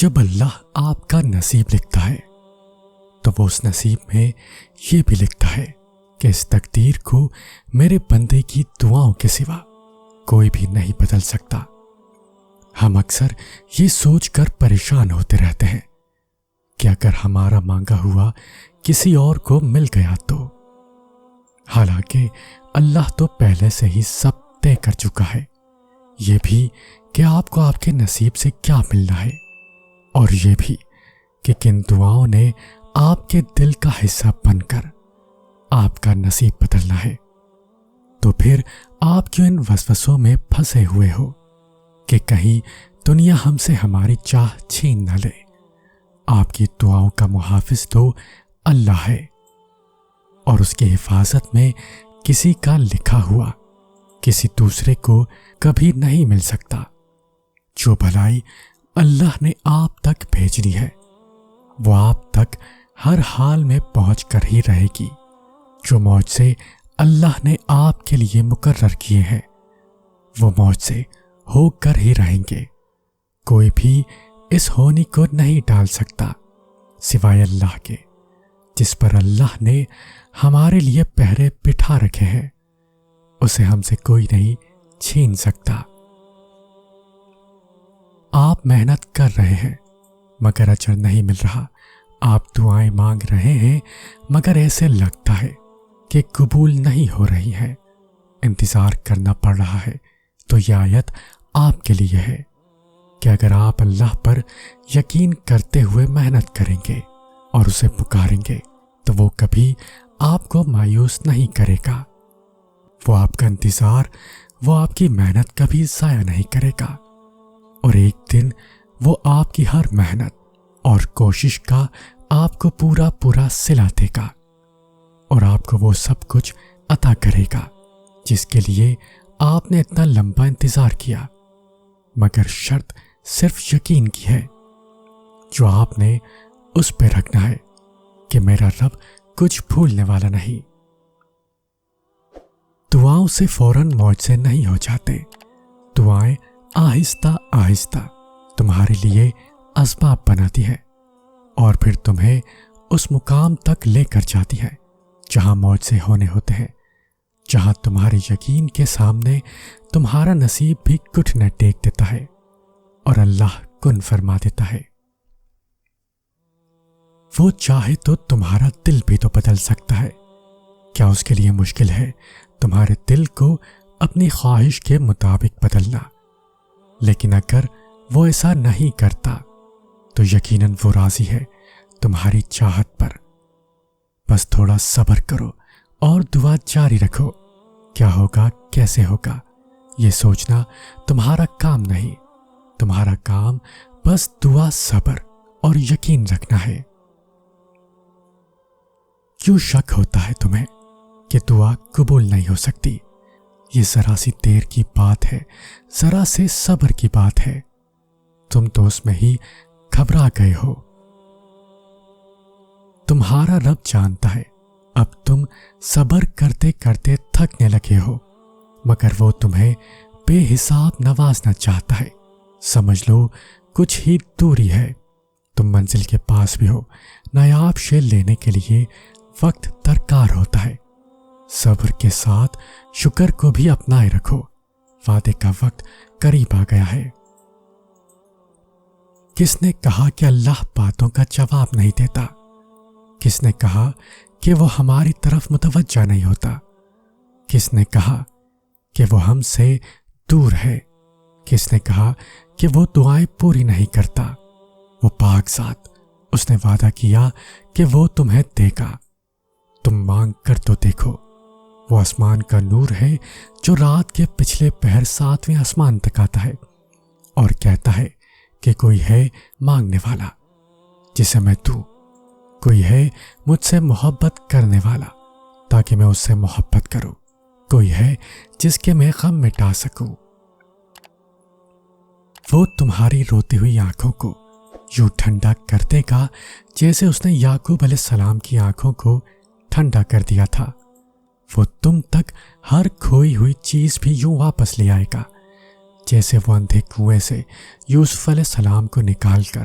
جب اللہ آپ کا نصیب لکھتا ہے تو وہ اس نصیب میں یہ بھی لکھتا ہے کہ اس تقدیر کو میرے بندے کی دعاؤں کے سوا کوئی بھی نہیں بدل سکتا۔ ہم اکثر یہ سوچ کر پریشان ہوتے رہتے ہیں کہ اگر ہمارا مانگا ہوا کسی اور کو مل گیا تو، حالانکہ اللہ تو پہلے سے ہی سب طے کر چکا ہے، یہ بھی کہ آپ کو آپ کے نصیب سے کیا ملنا ہے، اور یہ بھی کہ کن دعاؤں نے آپ کے دل کا حصہ بن کر آپ کا نصیب بدلنا ہے۔ تو پھر آپ کیوں ان وسوسوں میں پھنسے ہوئے ہو کہ کہیں دنیا ہم سے ہماری چاہ چھین نہ لے؟ آپ کی دعاؤں کا محافظ تو اللہ ہے، اور اس کی حفاظت میں کسی کا لکھا ہوا کسی دوسرے کو کبھی نہیں مل سکتا۔ جو بھلائی اللہ نے آپ تک بھیجنی ہے وہ آپ تک ہر حال میں پہنچ کر ہی رہے گی۔ جو معجزے اللہ نے آپ کے لیے مقرر کیے ہیں وہ معجزے ہو کر ہی رہیں گے۔ کوئی بھی اس ہونی کو نہیں ڈال سکتا سوائے اللہ کے، جس پر اللہ نے ہمارے لیے پہرے بٹھا رکھے ہیں، اسے ہم سے کوئی نہیں چھین سکتا۔ آپ محنت کر رہے ہیں مگر اجر نہیں مل رہا، آپ دعائیں مانگ رہے ہیں مگر ایسے لگتا ہے کہ قبول نہیں ہو رہی ہے، انتظار کرنا پڑ رہا ہے، تو یہ آیت آپ کے لیے ہے کہ اگر آپ اللہ پر یقین کرتے ہوئے محنت کریں گے اور اسے پکاریں گے تو وہ کبھی آپ کو مایوس نہیں کرے گا۔ وہ آپ کا انتظار، وہ آپ کی محنت کبھی ضائع نہیں کرے گا، اور ایک دن وہ آپ کی ہر محنت اور کوشش کا آپ کو پورا صلہ دے گا، اور آپ کو وہ سب کچھ عطا کرے گا جس کے لیے آپ نے اتنا لمبا انتظار کیا، مگر شرط صرف یقین کی ہے جو آپ نے اس پہ رکھنا ہے کہ میرا رب کچھ بھولنے والا نہیں۔ دعاؤں سے فوراً معجزے نہیں ہو جاتے، دعائیں آہستہ آہستہ تمہارے لیے اسباب بناتی ہے اور پھر تمہیں اس مقام تک لے کر جاتی ہے جہاں معجزے ہونے ہوتے ہیں، جہاں تمہارے یقین کے سامنے تمہارا نصیب بھی گھٹنے ٹیک دیتا ہے اور اللہ کن فرما دیتا ہے۔ وہ چاہے تو تمہارا دل بھی تو بدل سکتا ہے، کیا اس کے لیے مشکل ہے تمہارے دل کو اپنی خواہش کے مطابق بدلنا؟ لیکن اگر وہ ایسا نہیں کرتا تو یقیناً وہ راضی ہے تمہاری چاہت پر۔ بس تھوڑا صبر کرو اور دعا جاری رکھو، کیا ہوگا کیسے ہوگا یہ سوچنا تمہارا کام نہیں، تمہارا کام بس دعا، صبر اور یقین رکھنا ہے۔ کیوں شک ہوتا ہے تمہیں کہ دعا قبول نہیں ہو سکتی؟ یہ ذرا سی دیر کی بات ہے، ذرا سے صبر کی بات ہے، تم تو اس میں ہی گھبرا گئے ہو۔ تمہارا رب جانتا ہے اب تم صبر کرتے کرتے تھکنے لگے ہو، مگر وہ تمہیں بے حساب نوازنا چاہتا ہے۔ سمجھ لو کچھ ہی دوری ہے، تم منزل کے پاس بھی ہو، نایاب شے لینے کے لیے وقت درکار ہوتا ہے۔ صبر کے ساتھ شکر کو بھی اپنائے رکھو، وعدے کا وقت قریب آ گیا ہے۔ کس نے کہا کہ اللہ باتوں کا جواب نہیں دیتا؟ کس نے کہا کہ وہ ہماری طرف متوجہ نہیں ہوتا؟ کس نے کہا کہ وہ ہم سے دور ہے؟ کس نے کہا کہ وہ دعائیں پوری نہیں کرتا؟ وہ پاک ذات، اس نے وعدہ کیا کہ وہ تمہیں دے گا، تم مانگ کر تو دیکھو۔ وہ آسمان کا نور ہے جو رات کے پچھلے پہر 7ویں آسمان تک آتا ہے اور کہتا ہے کہ کوئی ہے مانگنے والا جسے میں دوں، کوئی ہے مجھ سے محبت کرنے والا تاکہ میں اس سے محبت کروں، کوئی ہے جس کے میں غم مٹا سکوں۔ وہ تمہاری روتی ہوئی آنکھوں کو یوں ٹھنڈا کر دے گا جیسے اس نے یعقوب علیہ السلام کی آنکھوں کو ٹھنڈا کر دیا تھا۔ وہ تم تک ہر کھوئی ہوئی چیز بھی یوں واپس لے آئے گا جیسے وہ اندھے کنویں سے یوسف علیہ السلام کو نکال کر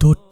2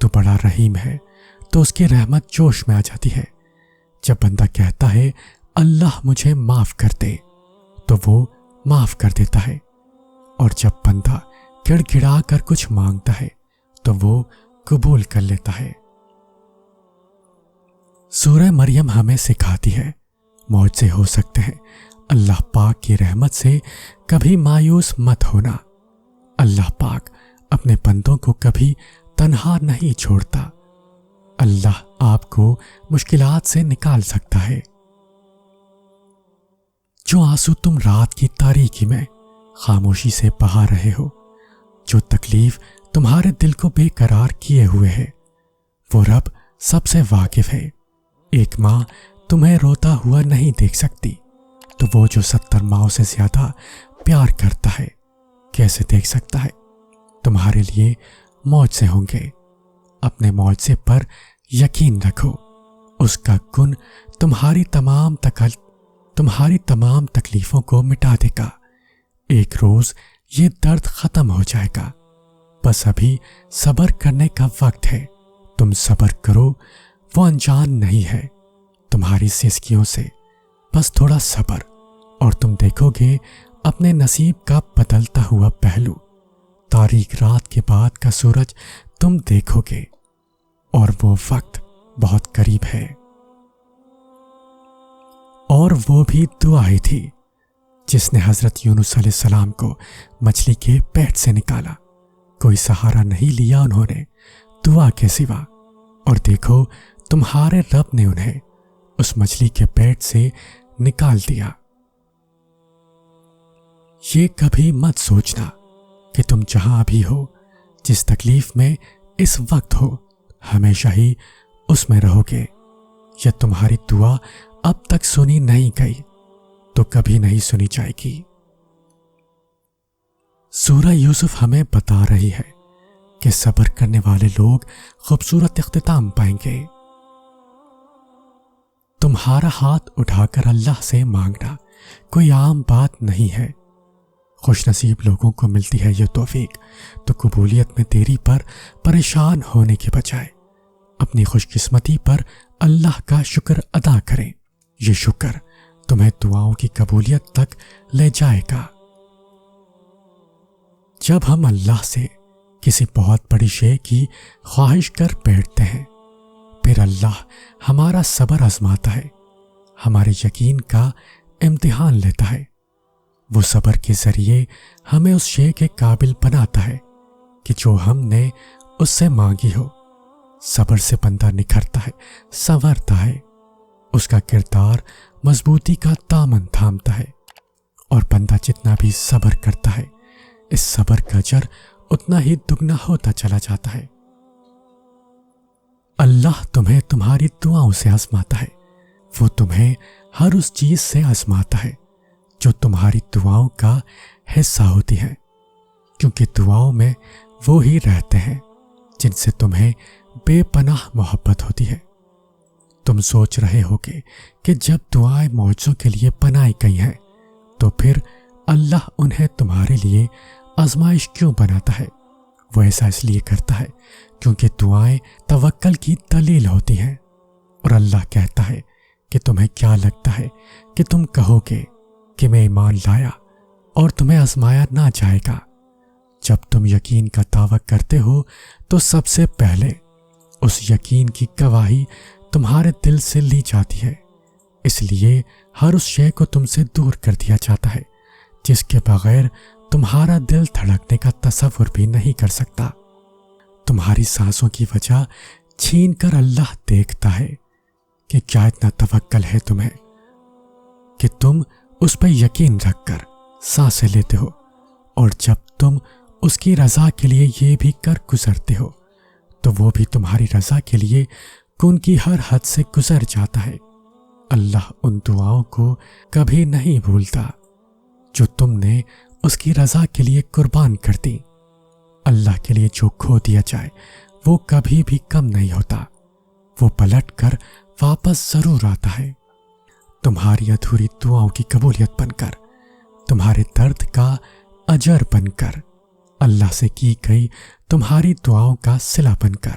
تو بڑا رحیم ہے تو اس کی رحمت جوش میں آ جاتی ہے۔ جب بندہ کہتا ہے اللہ مجھے معاف کر دے تو وہ معاف کر دیتا ہے، اور جب بندہ گڑ گڑا کر کچھ مانگتا ہے تو وہ قبول کر لیتا ہے۔ سورہ مریم ہمیں سکھاتی ہے معجزے ہو سکتے ہیں، اللہ پاک کی رحمت سے کبھی مایوس مت ہونا۔ اللہ پاک اپنے بندوں کو کبھی تنہا نہیں چھوڑتا۔ اللہ آپ کو مشکلات سے نکال سکتا ہے۔ جو آنسو تم رات کی تاریکی میں خاموشی سے بہا رہے ہو، جو تکلیف تمہارے دل کو بے قرار کیے ہوئے ہے، وہ رب سب سے واقف ہے۔ ایک ماں تمہیں روتا ہوا نہیں دیکھ سکتی، تو وہ جو 70 ماؤں سے زیادہ پیار کرتا ہے کیسے دیکھ سکتا ہے؟ تمہارے لیے معجزے ہوں گے، اپنے معجزے پر یقین رکھو، اس کا گن تمہاری تمام تکلیفوں کو مٹا دے گا۔ ایک روز یہ درد ختم ہو جائے گا، بس ابھی صبر کرنے کا وقت ہے۔ تم صبر کرو، وہ انجان نہیں ہے تمہاری سسکیوں سے، بس تھوڑا صبر اور تم دیکھو گے اپنے نصیب کا بدلتا ہوا پہلو۔ تاریک رات کے بعد کا سورج تم دیکھو گے، اور وہ وقت بہت قریب ہے۔ اور وہ بھی دعا ہی تھی جس نے حضرت یونس علیہ السلام کو مچھلی کے پیٹ سے نکالا۔ کوئی سہارا نہیں لیا انہوں نے دعا کے سوا، اور دیکھو تمہارے رب نے انہیں اس مچھلی کے پیٹ سے نکال دیا۔ یہ کبھی مت سوچنا کہ تم جہاں بھی ہو، جس تکلیف میں اس وقت ہو، ہمیشہ ہی اس میں رہو گے۔ یا تمہاری دعا اب تک سنی نہیں گئی تو کبھی نہیں سنی جائے گی۔ سورہ یوسف ہمیں بتا رہی ہے کہ صبر کرنے والے لوگ خوبصورت اختتام پائیں گے۔ تمہارا ہاتھ اٹھا کر اللہ سے مانگنا کوئی عام بات نہیں ہے۔ خوش نصیب لوگوں کو ملتی ہے یہ توفیق، تو قبولیت میں دیری پر پریشان ہونے کے بجائے اپنی خوش قسمتی پر اللہ کا شکر ادا کریں۔ یہ شکر تمہیں دعاؤں کی قبولیت تک لے جائے گا۔ جب ہم اللہ سے کسی بہت بڑی شے کی خواہش کر بیٹھتے ہیں، پھر اللہ ہمارا صبر آزماتا ہے، ہمارے یقین کا امتحان لیتا ہے۔ وہ صبر کے ذریعے ہمیں اس شے کے قابل بناتا ہے کہ جو ہم نے اس سے مانگی ہو۔ صبر سے بندہ نکھرتا ہے، سنورتا ہے، اس کا کردار مضبوطی کا دامن تھامتا ہے، اور بندہ جتنا بھی صبر کرتا ہے، اس صبر کا اجر اتنا ہی دگنا ہوتا چلا جاتا ہے۔ اللہ تمہیں تمہاری دعاؤں سے آزماتا ہے، وہ تمہیں ہر اس چیز سے آزماتا ہے جو تمہاری دعاؤں کا حصہ ہوتی ہے، کیونکہ دعاؤں میں وہ ہی رہتے ہیں جن سے تمہیں بے پناہ محبت ہوتی ہے۔ تم سوچ رہے ہوگے کہ جب دعائیں معجزوں کے لیے بنائی گئی ہیں تو پھر اللہ انہیں تمہارے لیے آزمائش کیوں بناتا ہے؟ وہ ایسا اس لیے کرتا ہے کیونکہ دعائیں توکل کی دلیل ہوتی ہیں، اور اللہ کہتا ہے کہ تمہیں کیا لگتا ہے کہ تم کہو گے کہ میں ایمان لایا اور تمہیں آزمایا نہ جائے گا؟ جب تم یقین کا دعویٰ کرتے ہو تو سب سے پہلے اس یقین کی گواہی تمہارے دل سے لی جاتی ہے، اس لیے ہر اس شے کو تم سے دور کر دیا جاتا ہے جس کے بغیر تمہارا دل دھڑکنے کا تصور بھی نہیں کر سکتا۔ تمہاری سانسوں کی وجہ چھین کر اللہ دیکھتا ہے کہ کیا اتنا توکل ہے تمہیں کہ تم اس پہ یقین رکھ کر سانسیں لیتے ہو، اور جب تم اس کی رضا کے لیے یہ بھی کر گزرتے ہو تو وہ بھی تمہاری رضا کے لیے کن کی ہر حد سے گزر جاتا ہے۔ اللہ ان دعاؤں کو کبھی نہیں بھولتا جو تم نے اس کی رضا کے لیے قربان کر دی۔ اللہ کے لیے جو کھو دیا جائے وہ کبھی بھی کم نہیں ہوتا، وہ پلٹ کر واپس ضرور آتا ہے۔ تمہاری ادھوری دعاؤں کی قبولیت بن کر، تمہارے درد کا اجر بن کر، اللہ سے کی گئی تمہاری دعاؤں کا صلہ بن کر،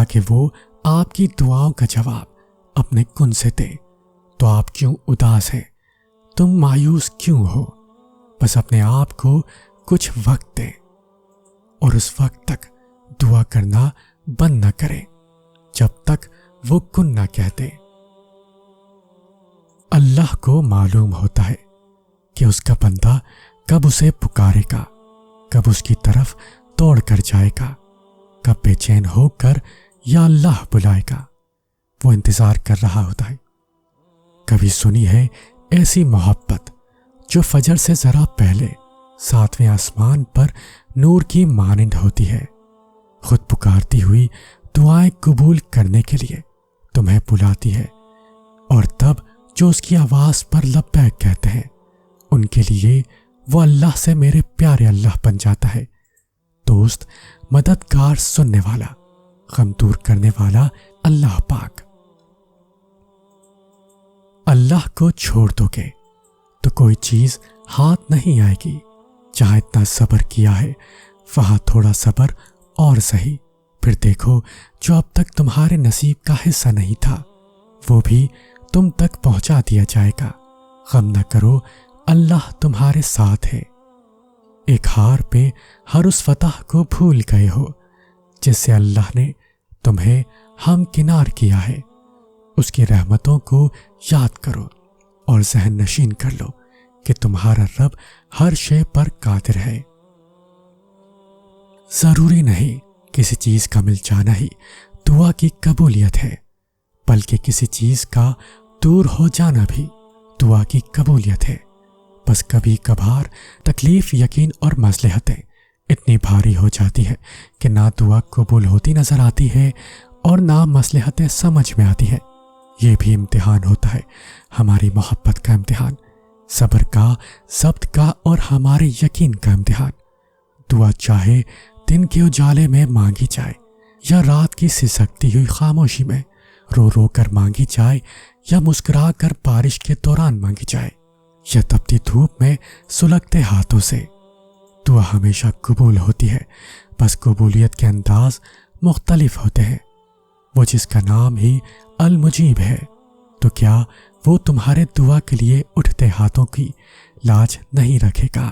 تاکہ وہ آپ کی دعاؤں کا جواب اپنے کن سے دے۔ تو آپ کیوں اداس ہیں؟ تم مایوس کیوں ہو؟ بس اپنے آپ کو کچھ وقت دیں اور اس وقت تک دعا کرنا بند نہ کریں جب تک وہ کن نہ کہہ دے۔ اللہ کو معلوم ہوتا ہے کہ اس کا بندہ کب اسے پکارے گا، کب اس کی طرف دوڑ کر جائے گا، کب بے چین ہو کر یا اللہ بلائے گا۔ وہ انتظار کر رہا ہوتا ہے۔ کبھی سنی ہے ایسی محبت جو فجر سے ذرا پہلے 7ویں آسمان پر نور کی مانند ہوتی ہے، خود پکارتی ہوئی دعائیں قبول کرنے کے لیے تمہیں بلاتی ہے، اور تب جو اس کی آواز پر لبیک کہتے ہیں ان کے لیے وہ اللہ سے میرے پیارے اللہ بن جاتا ہے، دوست، مددگار، سننے والا، غم دور کرنے والا اللہ پاک۔ اللہ کو چھوڑ دو گے تو کوئی چیز ہاتھ نہیں آئے گی۔ جہاں اتنا صبر کیا ہے وہاں تھوڑا صبر اور سہی، پھر دیکھو جو اب تک تمہارے نصیب کا حصہ نہیں تھا وہ بھی تم تک پہنچا دیا جائے گا۔ غم نہ کرو، اللہ تمہارے ساتھ ہے۔ ایک ہار پہ ہر اس فتح کو بھول گئے ہو جس سے اللہ نے تمہیں ہمکنار کیا ہے۔ اس کی رحمتوں کو یاد کرو اور ذہن نشین کر لو کہ تمہارا رب ہر شے پر قادر ہے۔ ضروری نہیں کسی چیز کا مل جانا ہی دعا کی قبولیت ہے، بلکہ کسی چیز کا دور ہو جانا بھی دعا کی قبولیت ہے۔ بس کبھی کبھار تکلیف، یقین اور مصلحتیں اتنی بھاری ہو جاتی ہے کہ نہ دعا قبول ہوتی نظر آتی ہے اور نہ مصلحتیں سمجھ میں آتی ہیں۔ یہ بھی امتحان ہوتا ہے، ہماری محبت کا امتحان، صبر کا، ضبط کا اور ہمارے یقین کا امتحان۔ دعا چاہے دن کے اجالے میں مانگی جائے یا رات کی سسکتی ہوئی خاموشی میں، رو رو کر مانگی جائے یا مسکرا کر بارش کے دوران مانگی جائے یا تپتی دھوپ میں سلگتے ہاتھوں سے، دعا ہمیشہ قبول ہوتی ہے، بس قبولیت کے انداز مختلف ہوتے ہیں۔ وہ جس کا نام ہی المجیب ہے، تو کیا وہ تمہارے دعا کے لیے اٹھتے ہاتھوں کی لاج نہیں رکھے گا؟